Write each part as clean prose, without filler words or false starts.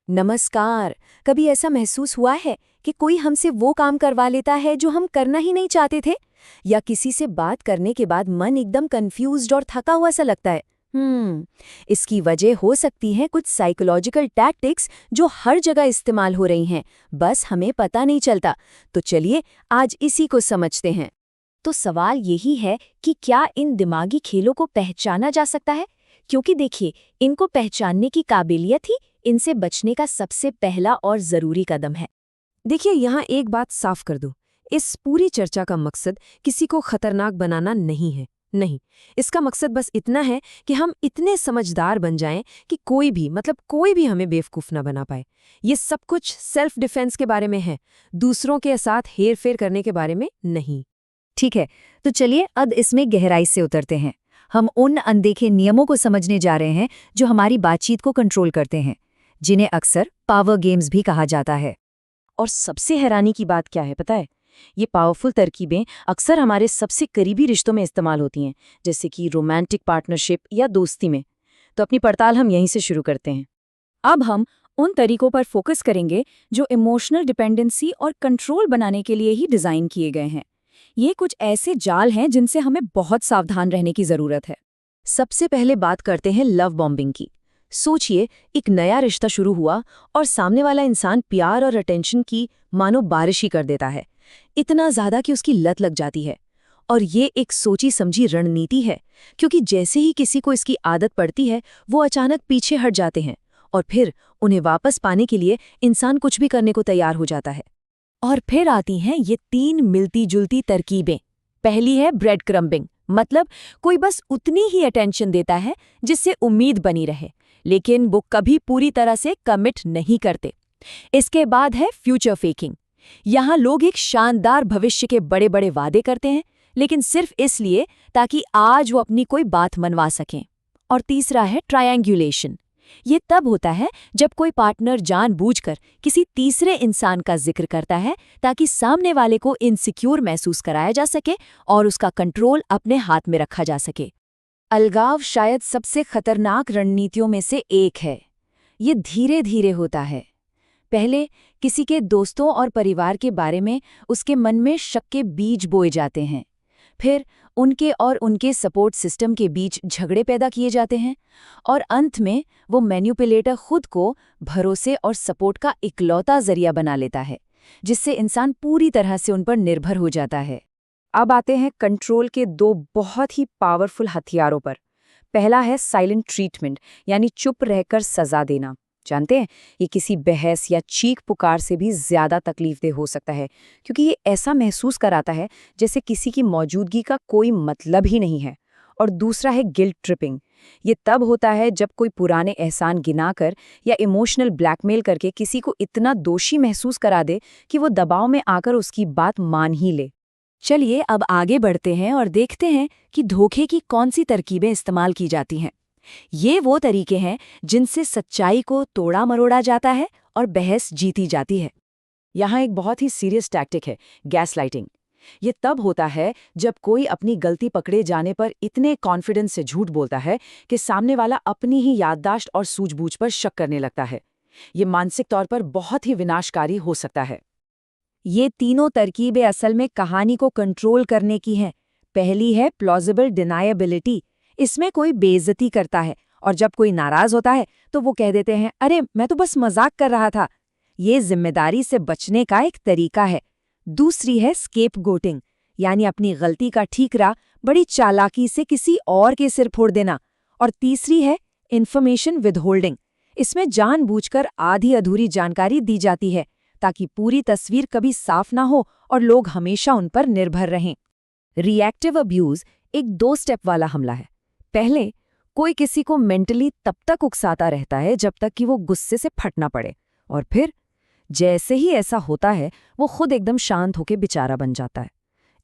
नमस्कार। कभी ऐसा महसूस हुआ है कि कोई हमसे वो काम करवा लेता है जो हम करना ही नहीं चाहते थे? या किसी से बात करने के बाद मन एकदम कंफ्यूज्ड और थका हुआ सा लगता है? इसकी वजह हो सकती है कुछ साइकोलॉजिकल टैक्टिक्स जो हर जगह इस्तेमाल हो रही हैं, बस हमें पता नहीं चलता। तो चलिए आज इसी को समझते हैं। तो सवाल यही है कि क्या इन दिमागी खेलों को पहचाना जा सकता है? क्योंकि देखिए, इनको पहचानने की काबिलियत ही इनसे बचने का सबसे पहला और जरूरी कदम है। देखिए, यहाँ एक बात साफ कर दूं। इस पूरी चर्चा का मकसद किसी को खतरनाक बनाना नहीं है। नहीं, इसका मकसद बस इतना है कि हम इतने समझदार बन जाएं कि कोई भी हमें बेवकूफ़ ना बना पाए। ये सब कुछ सेल्फ डिफेंस के बारे में है, दूसरों के साथ हेर-फेर करने के बारे में नहीं। ठीक है, तो चलिए अब इसमें गहराई से उतरते हैं। हम उन अनदेखे नियमों को समझने जा रहे हैं जो हमारी बातचीत को कंट्रोल करते हैं, जिन्हें अक्सर पावर गेम्स भी कहा जाता है। और सबसे हैरानी की बात क्या है पता है? ये पावरफुल तरकीबें अक्सर हमारे सबसे करीबी रिश्तों में इस्तेमाल होती हैं, जैसे कि रोमांटिक पार्टनरशिप या दोस्ती में। तो अपनी पड़ताल हम यहीं से शुरू करते हैं। अब हम उन तरीकों पर फोकस करेंगे जो इमोशनल डिपेंडेंसी और कंट्रोल बनाने के लिए ही डिज़ाइन किए गए हैं। ये कुछ ऐसे जाल हैं जिनसे हमें बहुत सावधान रहने की ज़रूरत है। सबसे पहले बात करते हैं लव बॉम्बिंग की। सोचिए, एक नया रिश्ता शुरू हुआ और सामने वाला इंसान प्यार और अटेंशन की मानो बारिश ही कर देता है, इतना ज्यादा कि उसकी लत लग जाती है। और ये एक सोची समझी रणनीति है, क्योंकि जैसे ही किसी को इसकी आदत पड़ती है, वो अचानक पीछे हट जाते हैं और फिर उन्हें वापस पाने के लिए इंसान कुछ भी करने को तैयार हो जाता है। और फिर आती हैं ये 3 मिलती जुलती तरकीबें। पहली है ब्रेड क्रम्बिंग, मतलब कोई बस उतनी ही अटेंशन देता है जिससे उम्मीद बनी रहे, लेकिन वो कभी पूरी तरह से कमिट नहीं करते। इसके बाद है फ्यूचर फेकिंग। यहाँ लोग एक शानदार भविष्य के बड़े बड़े वादे करते हैं, लेकिन सिर्फ इसलिए ताकि आज वो अपनी कोई बात मनवा सकें। और तीसरा है ट्रायंगुलेशन। ये तब होता है जब कोई पार्टनर जानबूझकर किसी तीसरे इंसान का जिक्र करता है ताकि सामने वाले को इनसिक्योर महसूस कराया जा सके और उसका कंट्रोल अपने हाथ में रखा जा सके। अलगाव शायद सबसे खतरनाक रणनीतियों में से एक है। ये धीरे धीरे होता है। पहले किसी के दोस्तों और परिवार के बारे में उसके मन में शक के बीज बोए जाते हैं। फिर उनके और उनके सपोर्ट सिस्टम के बीच झगड़े पैदा किए जाते हैं और अंत में वो मैन्युपुलेटर खुद को भरोसे और सपोर्ट का इकलौता जरिया बना लेता है, जिससे इंसान पूरी तरह से उन पर निर्भर हो जाता है। अब आते हैं कंट्रोल के 2 बहुत ही पावरफुल हथियारों पर। पहला है साइलेंट ट्रीटमेंट, यानी चुप रहकर सजा देना। जानते हैं, ये किसी बहस या चीख पुकार से भी ज्यादा तकलीफदेह हो सकता है, क्योंकि ये ऐसा महसूस कराता है जैसे किसी की मौजूदगी का कोई मतलब ही नहीं है। और दूसरा है गिल्ट ट्रिपिंग। ये तब होता है जब कोई पुराने एहसान गिनाकर या इमोशनल ब्लैकमेल करके किसी को इतना दोषी महसूस करा दे कि वो दबाव में आकर उसकी बात मान ही ले। चलिए अब आगे बढ़ते हैं और देखते हैं कि धोखे की कौन सी तरकीबें इस्तेमाल की जाती हैं। ये वो तरीके हैं जिनसे सच्चाई को तोड़ा मरोड़ा जाता है और बहस जीती जाती है। यहाँ एक बहुत ही सीरियस टैक्टिक है, गैसलाइटिंग। ये तब होता है जब कोई अपनी गलती पकड़े जाने पर इतने कॉन्फिडेंस से झूठ बोलता है कि सामने वाला अपनी ही याददाश्त और सूझबूझ पर शक करने लगता है। ये मानसिक तौर पर बहुत ही विनाशकारी हो सकता है। ये तीनों तरकीबें असल में कहानी को कंट्रोल करने की हैं। पहली है प्लॉजिबल डिनायबिलिटी। इसमें कोई बेइज्जती करता है और जब कोई नाराज होता है तो वो कह देते हैं, अरे मैं तो बस मजाक कर रहा था। ये जिम्मेदारी से बचने का एक तरीका है। दूसरी है स्केपगोटिंग, यानी अपनी गलती का ठीकरा बड़ी चालाकी से किसी और के सिर फोड़ देना। और तीसरी है इन्फॉर्मेशन विदहोल्डिंग। इसमें जानबूझकर आधी अधूरी जानकारी दी जाती है ताकि पूरी तस्वीर कभी साफ ना हो और लोग हमेशा उन पर निर्भर रहें। रिएक्टिव अब्यूज एक 2 स्टेप वाला हमला है। पहले कोई किसी को मेंटली तब तक उकसाता रहता है जब तक कि वो गुस्से से फटना पड़े, और फिर जैसे ही ऐसा होता है वो खुद एकदम शांत होकर बेचारा बन जाता है।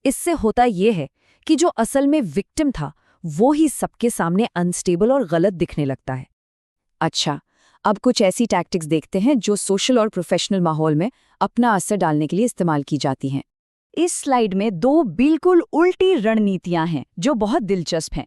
इससे होता ये है कि जो असल में विक्टिम था वो ही सबके सामने अनस्टेबल और गलत दिखने लगता है। अच्छा, अब कुछ ऐसी टैक्टिक्स देखते हैं जो सोशल और प्रोफेशनल माहौल में अपना असर डालने के लिए इस्तेमाल की जाती हैं। इस स्लाइड में 2 बिल्कुल उल्टी रणनीतियां हैं जो बहुत दिलचस्प हैं।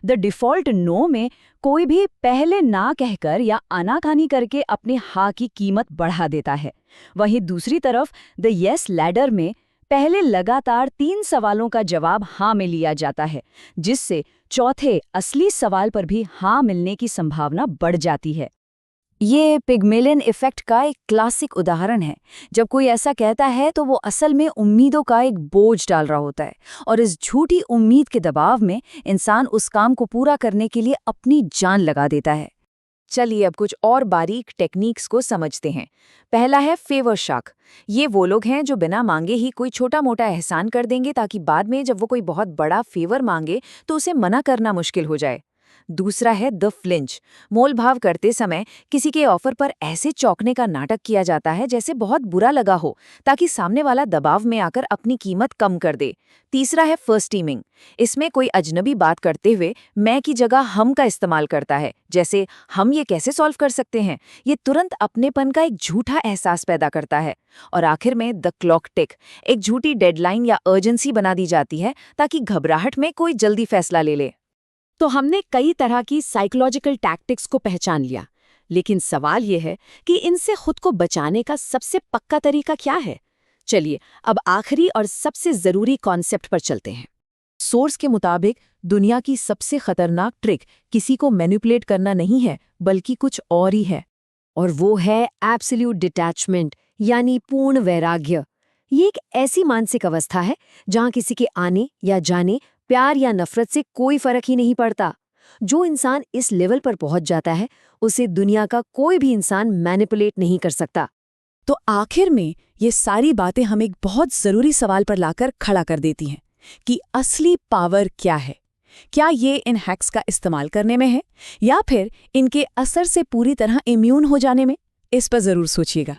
द डिफ़ॉल्ट नो में कोई भी पहले ना कहकर या आनाकानी करके अपने हाँ की कीमत बढ़ा देता है। वहीं दूसरी तरफ द येस लैडर में पहले लगातार 3 सवालों का जवाब हाँ में लिया जाता है, जिससे चौथे असली सवाल पर भी हाँ मिलने की संभावना बढ़ जाती है। ये पिग्मेलियन इफेक्ट का एक क्लासिक उदाहरण है। जब कोई ऐसा कहता है तो वो असल में उम्मीदों का एक बोझ डाल रहा होता है, और इस झूठी उम्मीद के दबाव में इंसान उस काम को पूरा करने के लिए अपनी जान लगा देता है। चलिए अब कुछ और बारीक टेक्निक्स को समझते हैं। पहला है फेवर शार्क। ये वो लोग हैं जो बिना मांगे ही कोई छोटा मोटा एहसान कर देंगे ताकि बाद में जब वो कोई बहुत बड़ा फेवर मांगे तो उसे मना करना मुश्किल हो जाए। दूसरा है द फ्लिंच। मोल भाव करते समय किसी के ऑफर पर ऐसे चौंकने का नाटक किया जाता है जैसे बहुत बुरा लगा हो, ताकि सामने वाला दबाव में आकर अपनी कीमत कम कर दे। तीसरा है फर्स्ट टीमिंग। इसमें कोई अजनबी बात करते हुए मैं की जगह हम का इस्तेमाल करता है, जैसे हम ये कैसे सॉल्व कर सकते हैं। ये तुरंत अपनेपन का एक झूठा एहसास पैदा करता है। और आखिर में द क्लॉक टिक। एक झूठी डेडलाइन या अर्जेंसी बना दी जाती है ताकि घबराहट में कोई जल्दी फैसला ले ले। तो हमने कई तरह की साइकोलॉजिकल टैक्टिक्स को पहचान लिया, लेकिन सवाल यह है कि इनसे खुद को बचाने का सबसे पक्का तरीका क्या है। चलिए अब आखिरी और सबसे जरूरी कॉन्सेप्ट पर चलते हैं। सोर्स के मुताबिक दुनिया की सबसे खतरनाक ट्रिक किसी को मैनिपुलेट करना नहीं है, बल्कि कुछ और ही है। और वो है एब्सोल्यूट डिटैचमेंट, यानी पूर्ण वैराग्य। ये एक ऐसी मानसिक अवस्था है जहां किसी के आने या जाने, प्यार या नफरत से कोई फर्क ही नहीं पड़ता। जो इंसान इस लेवल पर पहुंच जाता है, उसे दुनिया का कोई भी इंसान मैनिपुलेट नहीं कर सकता। तो आखिर में ये सारी बातें हमें एक बहुत जरूरी सवाल पर लाकर खड़ा कर देती हैं कि असली पावर क्या है। क्या ये इन हैक्स का इस्तेमाल करने में है, या फिर इनके असर से पूरी तरह इम्यून हो जाने में? इस पर जरूर सोचिएगा।